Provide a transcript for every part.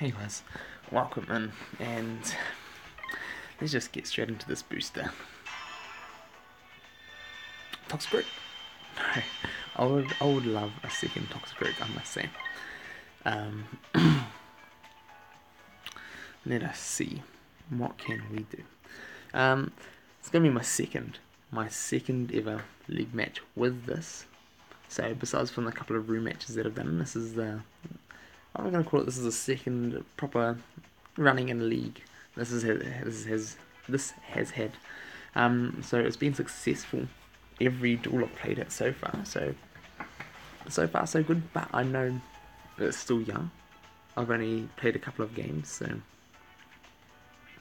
Anyways, welcome in, and let's just get straight into this booster. Toxic. No, I would love a second Toxic, I must say. Let us see, what can we do? It's gonna be my second ever league match with this. So besides from the couple of room matches that I've done, this is the, I'm gonna call it, this is the second proper running in a league. This has had. So it's been successful every duel I've played it so far. So far so good, but I know it's still young. I've only played a couple of games, so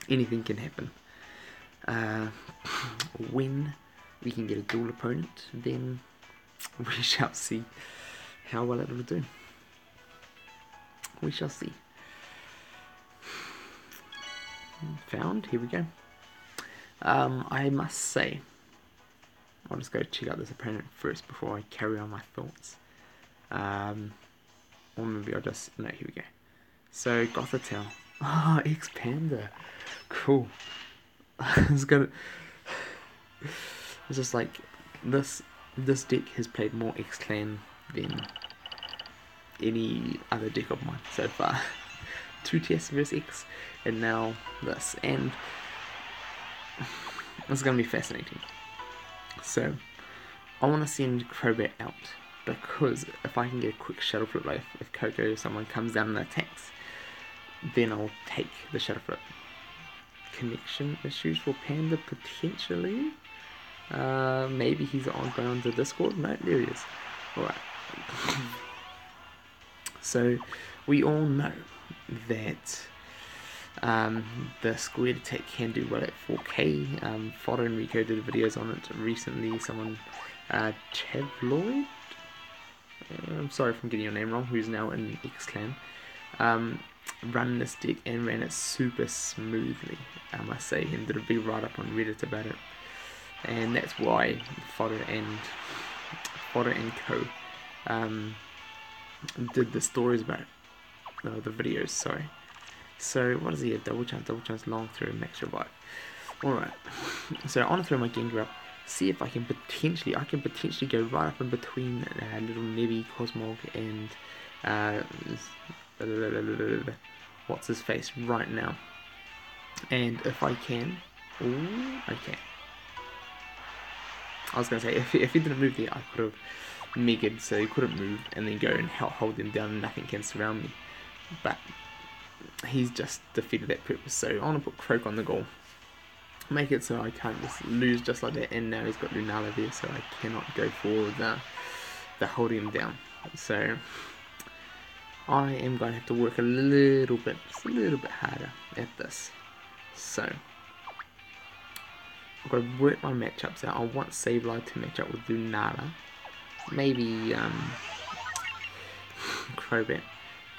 anything can happen. When we can get a dual opponent, then we shall see how well it will do. We shall see. Found, here we go. I must say, I'll just go check out this opponent first before I carry on my thoughts. Or maybe I'll just, no, here we go. So, Gothitele. Oh, X-Panda. Cool. It's just like, this deck has played more X-Clan than any other deck of mine so far. 2 TS vs X, and now this, and it's going to be fascinating. So, I want to send Crobat out, because if I can get a quick Shadow Flip, like if Coco, someone comes down and attacks, then I'll take the Shadow Flip. Connection issues for Panda, potentially. Maybe he's going on to Discord. No, there he is. Alright. So, we all know that the squared attack can do well at 4K. Fodder and Rico did videos on it recently. Someone, Chavloid? I'm sorry if I'm getting your name wrong, who's now in X-Clan. Run this deck and ran it super smoothly, I must say, and did a big write-up on Reddit about it. And that's why Fodder and Co. Did the stories about it. No, the videos, sorry. So, what does he have? Double chance, long throw, max revive. Alright, so I want to throw my Gengar up, see if I can potentially go right up in between little Nebby, Cosmog, and what's his face right now. And if I can, ooh, okay. I was going to say, if he didn't move there, I could have Megaed so he couldn't move, and then go and hold him down and nothing can surround me. But he's just defeated that purpose, so I want to put Croak on the goal. Make it so I can't just lose just like that, and now he's got Lunala there, so I cannot go for the holding him down. So I am going to have to work a little bit harder at this. So I've got to work my matchups out. I want Sableye to match up with Lunala, maybe Crobat,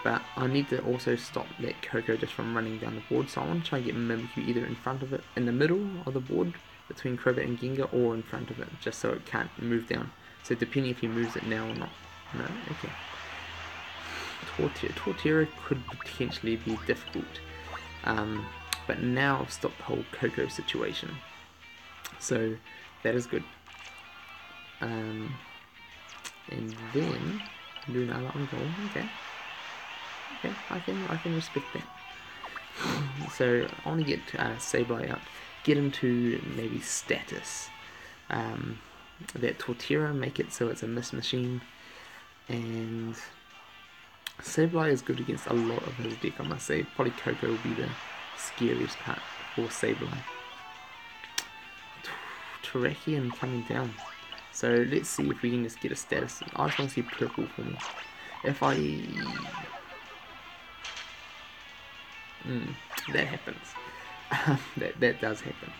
but I need to also stop that Coco just from running down the board. So I want to try and get Mimikyu either in front of it, in the middle of the board between Crobat and Gengar, or in front of it, just so it can't move down. So depending if he moves it now or not. No, okay. Torterra could potentially be difficult, but now I've stopped the whole Coco situation, so that is good. And then Lunala on goal. Okay, I can respect that. So I want to get Sableye out, get into maybe status. That Torterra, make it so it's a miss machine, and Sableye is good against a lot of his deck, I must say. Probably Coco will be the scariest part for Sableye. Terrakion coming down. So let's see if we can just get a status. I just want to see purple for me. If I... that happens. that does happen.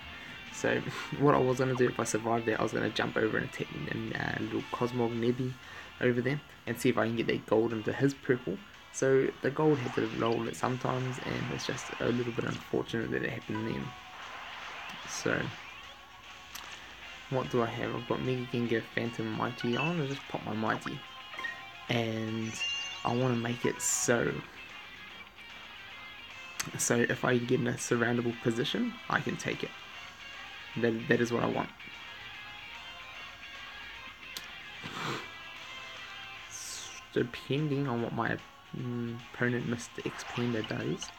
So what I was going to do if I survived that, I was going to jump over and attack a little Cosmog Nebby over there and see if I can get that gold into his purple. So the gold had to roll it sometimes, and it's just a little bit unfortunate that it happened then. So what do I have? I've got Mega Gengar, Phantom, Mighty. I want to just pop my Mighty, and I want to make it so So if I get in a surroundable position, I can take it. That is what I want. Depending on what my opponent Mr. Expander does.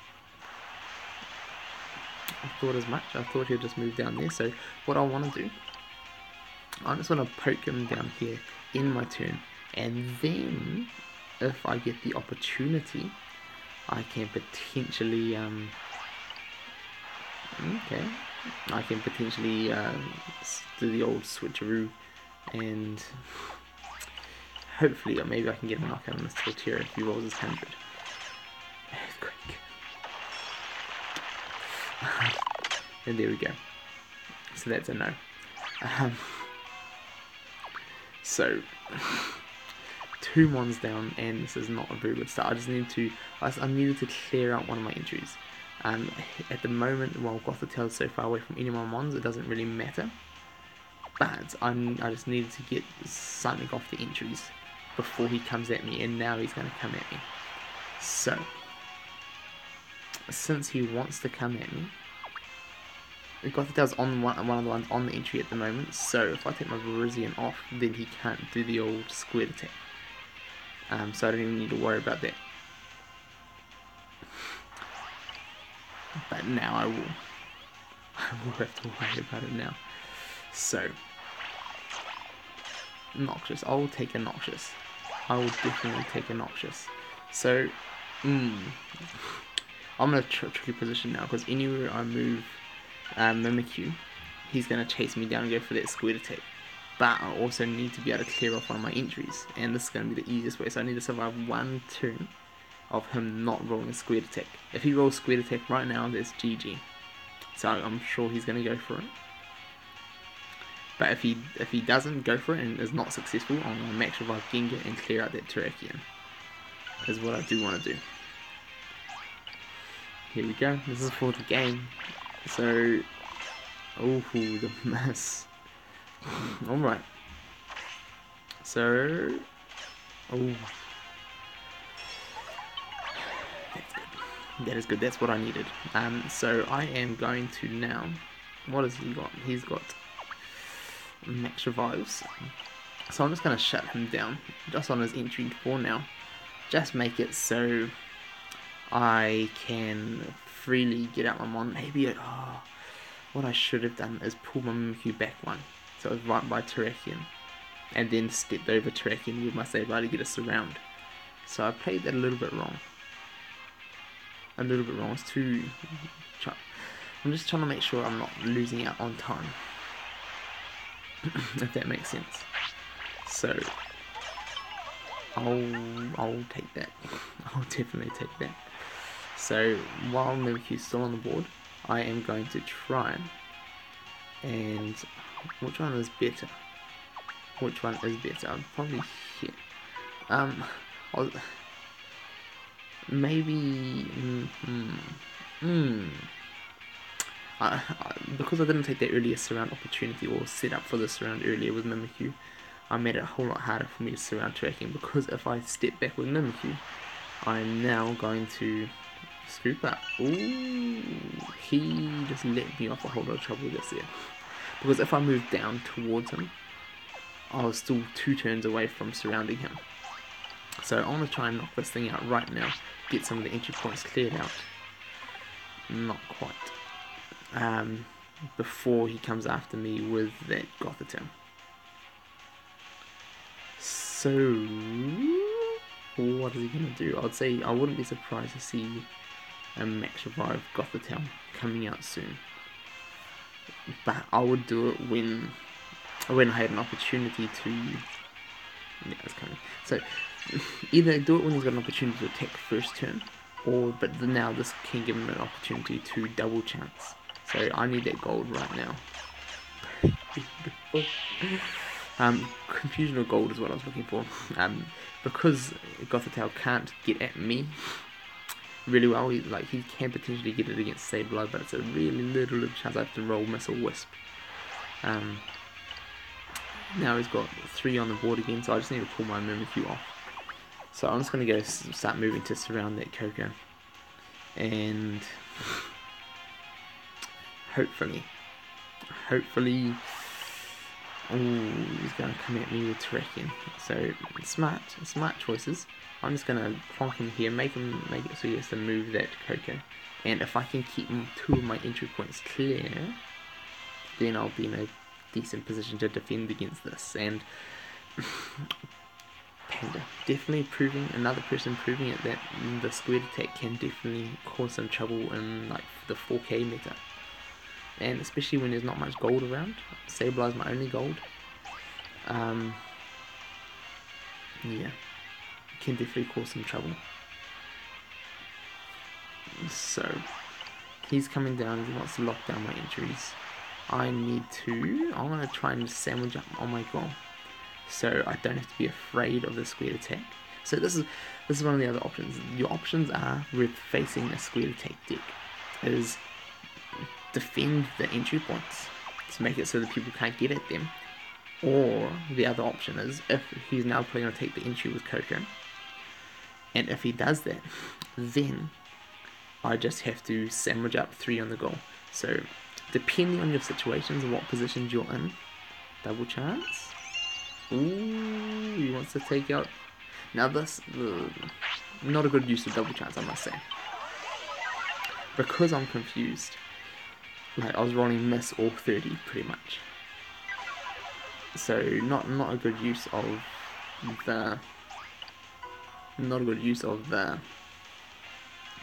I thought as much. I thought he'll just move down there. So what I want to do, I just want to poke him down here in my turn, and then if I get the opportunity, I can potentially do the old switcheroo, and hopefully, or maybe I can get a knockout on this Gothitele if he rolls his 100. Earthquake. And there we go. So that's a no. So 2 mons down, and this is not a very good start. I needed to clear out one of my entries. At the moment, while Gothitele is so far away from any of my mons, it doesn't really matter. But I just needed to get something off the entries before he comes at me, and now he's going to come at me. So, since he wants to come at me, Gothitele's on one of the ones on the entry at the moment, so if I take my Virizion off, then he can't do the old squared attack. So I don't even need to worry about that. But now I will have to worry about it now. So, Noxious. I will take a Noxious. I will definitely take a Noxious. So, I'm in a tricky position now, because anywhere I move Mimikyu, he's going to chase me down and go for that squared attack. But I also need to be able to clear off one of my entries, and this is going to be the easiest way. So I need to survive 1 turn of him not rolling a squared attack. If he rolls squared attack right now, that's GG. So I'm sure he's going to go for it. But if he doesn't go for it and is not successful, I'm going to max revive Gengar and clear out that Terrakion. Is what I do want to do. Here we go. This is for the game. So, oh, the miss. Alright. So, oh. That's good. That is good. That's what I needed. So I am going to now. What has he got? He's got max revives. So I'm just going to shut him down. Just on his entry 4 now. Just make it so I can freely get out my mon. Maybe what I should have done is pull my Mimikyu back 1. So it was right by Terrakion. And then stepped over Terrakion with my Sableye to get a surround. So I played that a little bit wrong. It's too... I'm just trying to make sure I'm not losing out on time. If that makes sense. So I'll take that. I'll definitely take that. So while Mimikyu's still on the board, I am going to try and which one is better? I'm probably here. Maybe because I didn't take that earlier surround opportunity or set up for the surround earlier with Mimikyu, I made it a whole lot harder for me to surround tracking, because if I step back with Mimikyu, I'm now going to scoop up. Ooh, he just let me off a whole lot of trouble this there. Because if I move down towards him, I was still 2 turns away from surrounding him. So I'm going to try and knock this thing out right now, get some of the entry points cleared out. Not quite. Before he comes after me with that Gothitele. So, what is he going to do? I'd say I wouldn't be surprised to see a max revive Gothitele coming out soon. But I would do it when I had an opportunity to... Yeah, it's coming. So, either do it when he's got an opportunity to attack first turn, but now this can give him an opportunity to double chance. So I need that gold right now. Confusional gold is what I was looking for. Because Gothitele can't get at me really well, he can potentially get it against Sableye, but it's a really little chance I have to roll Miss or Wisp. Now he's got 3 on the board again, so I just need to pull my Mimikyu off. So I'm just going to go start moving to surround that Coco. and hopefully, oh, he's going to come at me with Terrakion. So smart choices. I'm just going to plonk him here, make it so he has to move that Koko. And if I can keep 2 of my entry points clear, then I'll be in a decent position to defend against this. And Panda, definitely another person proving it that the squared attack can definitely cause some trouble in like the 4K meta. And especially when there's not much gold around. Sableye is my only gold. Yeah, can definitely cause some trouble. So he's coming down, he wants to lock down my entries. I'm going to try and sandwich up on my goal, so I don't have to be afraid of the squared attack. So this is one of the other options. Your options are with facing a squared attack deck is defend the entry points to make it so that people can't get at them. Or the other option is if he's now planning to take the entry with Koko, and if he does that, then I just have to sandwich up 3 on the goal. So depending on your situations and what positions you're in, double chance. Ooh, he wants to take out. Now this, not a good use of double chance, I must say, because I'm confused. Like I was rolling miss all 30 pretty much. So not a good use of the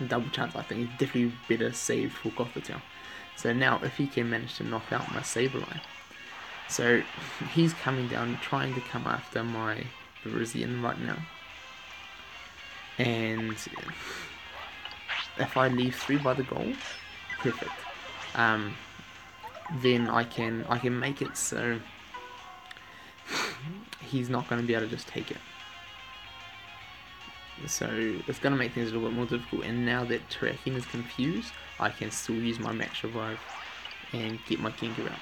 double chance. I think it's definitely better saved for Gothitele. So now if he can manage to knock out my Sableye, so he's coming down trying to come after my Virizion right now, and if I leave 3 by the goal, perfect. Then I can make it so he's not going to be able to just take it. So it's going to make things a little bit more difficult. And now that Terrakion is confused, I can still use my Max Revive and get my Gengar out.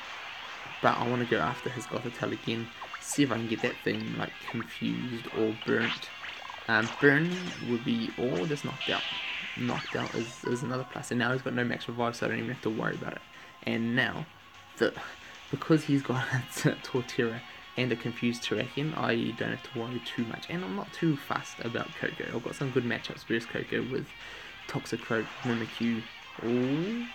But I want to go after his Gothitele again, see if I can get that thing like confused or burnt. Burn would be, or just knocked out. Knocked out is another plus. And now he's got no Max Revive, so I don't even have to worry about it. And now, because he's got a Torterra and a confused Terrakion, I don't have to worry too much. And I'm not too fussed about Koko. I've got some good matchups versus Koko with Toxicroak, Mimikyu. Ooh.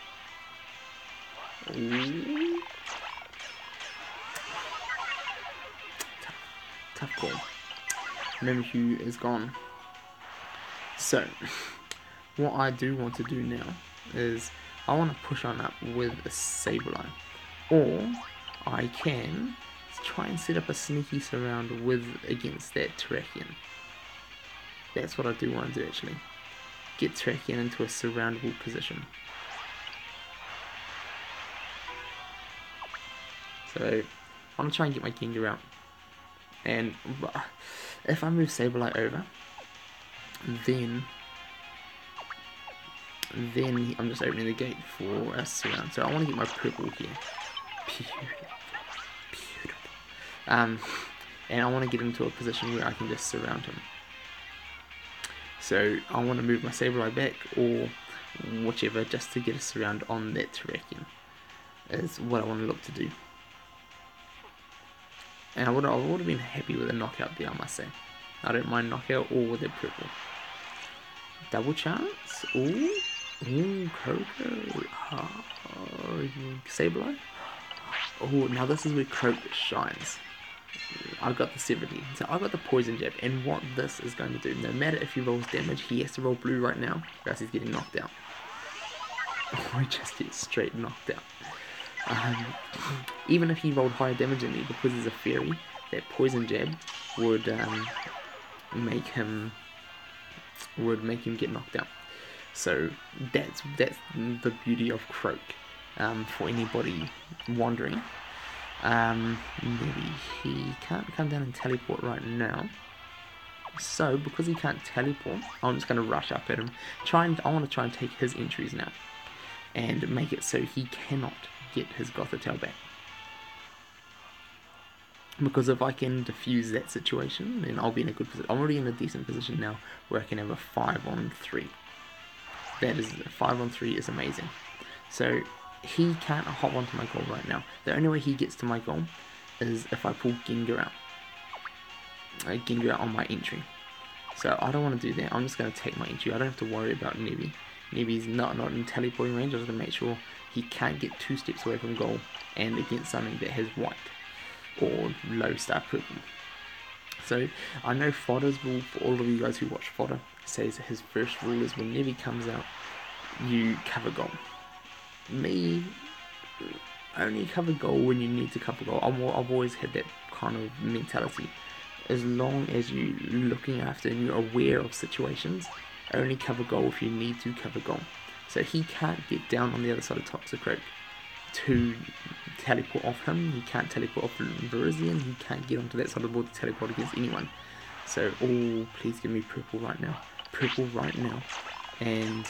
Tough call. Mimikyu is gone. So, what I do want to do now is I want to push on up with a Sableye. Or I can try and set up a sneaky surround against that Terrakion. That's what I do want to do actually. Get Terrakion into a surroundable position. So I want to try and get my Gengar out. And if I move Sableye over, then I'm just opening the gate for a surround. So I want to get my purple here. Beautiful. And I want to get into a position where I can just surround him. So I want to move my Sableye back or whichever just to get a surround on that Terrakion is what I want to look to do. And I would have been happy with a knockout there, I must say. I don't mind knockout or with that purple. Double chance? Ooh, Koko. Sableye. Oh, now this is where Croak shines. I got the 70. So I got the Poison Jab, and what this is going to do, no matter if he rolls damage, he has to roll blue right now, or else he's getting knocked out. Oh, he just gets straight knocked out. Even if he rolled higher damage than me, because he's a fairy, that Poison Jab would make him get knocked out. So that's the beauty of Croak. For anybody wondering, maybe he can't come down and teleport right now. So because he can't teleport, I'm just going to rush up at him. I want to try and take his entries now, and make it so he cannot get his Gothitele back. Because if I can defuse that situation, then I'll be in a good position. I'm already in a decent position now, where I can have a 5-on-3. That is 5-on-3 is amazing. So he can't hop onto my goal right now. The only way he gets to my goal is if I pull Gengar out. Gengar out on my entry. So I don't want to do that. I'm just going to take my entry. I don't have to worry about Nebby. Nebby's not in teleporting range. I'm just going to make sure he can't get 2 steps away from goal and against something that has white or low star purple. So I know Fodder's rule, for all of you guys who watch Fodder, says his first rule is when Nebby comes out, you cover goal. Me, only cover goal when you need to cover goal. I've always had that kind of mentality. As long as you're looking after and you're aware of situations, only cover goal if you need to cover goal. So he can't get down on the other side of Toxicroak to teleport off him. He can't teleport off Virizion. He can't get onto that side of the board to teleport against anyone. So, oh, please give me purple right now. Purple right now. And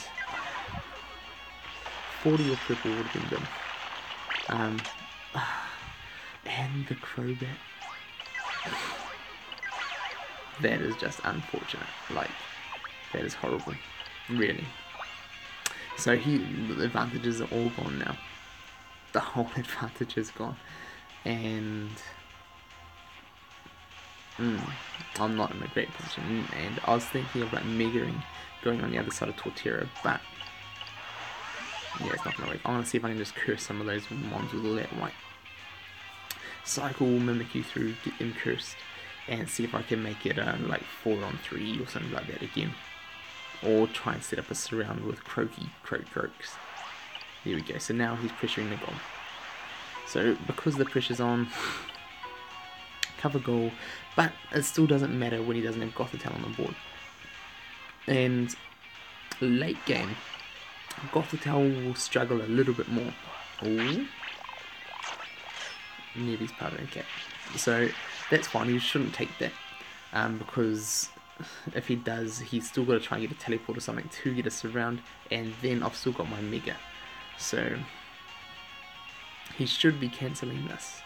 40 or purple would have been good. And the Crobat. That is just unfortunate. Like, that is horrible. Really. So the advantages are all gone now. The whole advantage is gone. And I'm not in a great position. And I was thinking about Megaring going on the other side of Torterra, but yeah, it's not going to work. I'm going to see if I can just curse some of those mons with all that white. Cycle Mimikyu through, get them cursed, and see if I can make it like 4-on-3 or something like that again. Or try and set up a surround with Croaks. There we go. So now he's pressuring the goal. So because the pressure's on, cover goal, but it still doesn't matter when he doesn't have Gothitele on the board. And late game, Gothitele will struggle a little bit more. Ooh. Nebby's part of it. Okay. So that's fine. You shouldn't take that. Because if he does, he's still got to try and get a teleport or something to get a surround, and then I've still got my Mega. So he should be cancelling this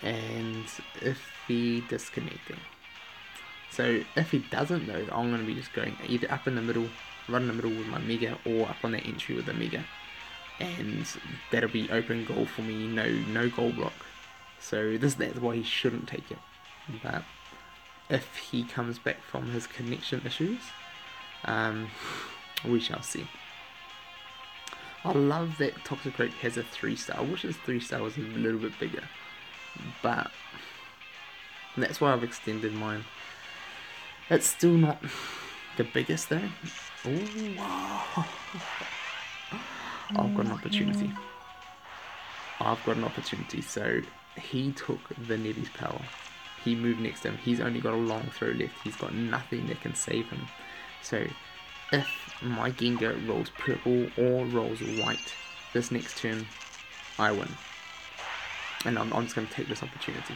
and iffy disconnecting. So if he doesn't though, I'm going to be just going either up in the middle, right in the middle with my Mega, or up on that entry with the Mega, and that'll be open goal for me, no goal block. So that's why he shouldn't take it. But if he comes back from his connection issues, we shall see. I love that Toxicroak has a 3-star. I wish his 3-star was a little bit bigger, but that's why I've extended mine. It's still not the biggest though. Ooh, I've got an opportunity. So he took the Nebby's power. He moved next to him. He's only got a long throw left. He's got nothing that can save him. So if my Gengar rolls purple or rolls white this next turn, I win. And I'm just going to take this opportunity.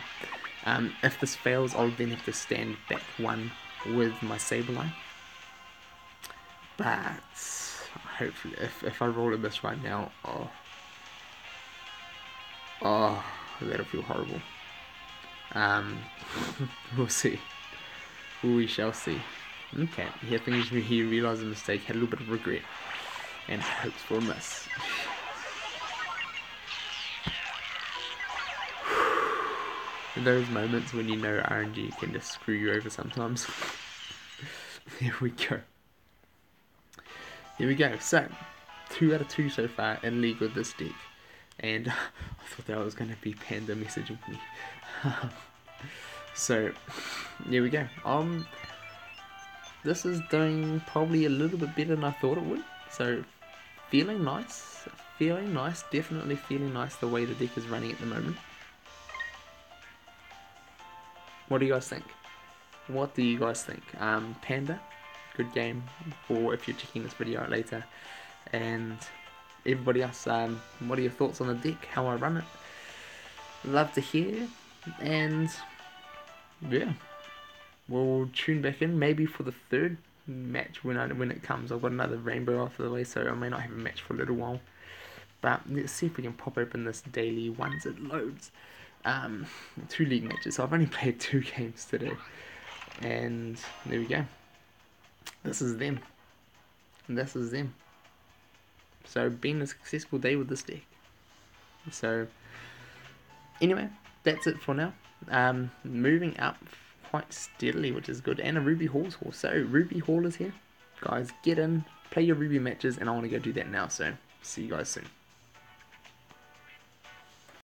If this fails, I'll then have to stand back 1 with my Sableye. But hopefully, if I roll a miss right now, that'll feel horrible. We'll see. We shall see. Okay, I think he realised a mistake, had a little bit of regret, and hopes for a miss. Those moments when you know RNG can just screw you over sometimes. There we go. So 2 out of 2 so far in league with this deck, and I thought that was going to be Panda messaging me. So there we go. This is doing probably a little bit better than I thought it would. So feeling nice, definitely feeling nice the way the deck is running at the moment. What do you guys think? Panda, good game for if you're checking this video out later. And everybody else, what are your thoughts on the deck, how I run it? Love to hear. And yeah, we'll tune back in maybe for the 3rd match when it comes. I've got another rainbow off the way, so I may not have a match for a little while. But let's see if we can pop open this daily once it loads. 2 league matches. So I've only played 2 games today, and there we go. This is them. So been a successful day with this deck. So anyway, that's it for now. Moving up quite steadily, which is good, and a Ruby Hall's Horse. So Ruby Hall is here. Guys, get in, play your Ruby matches, and I want to go do that now. So see you guys soon.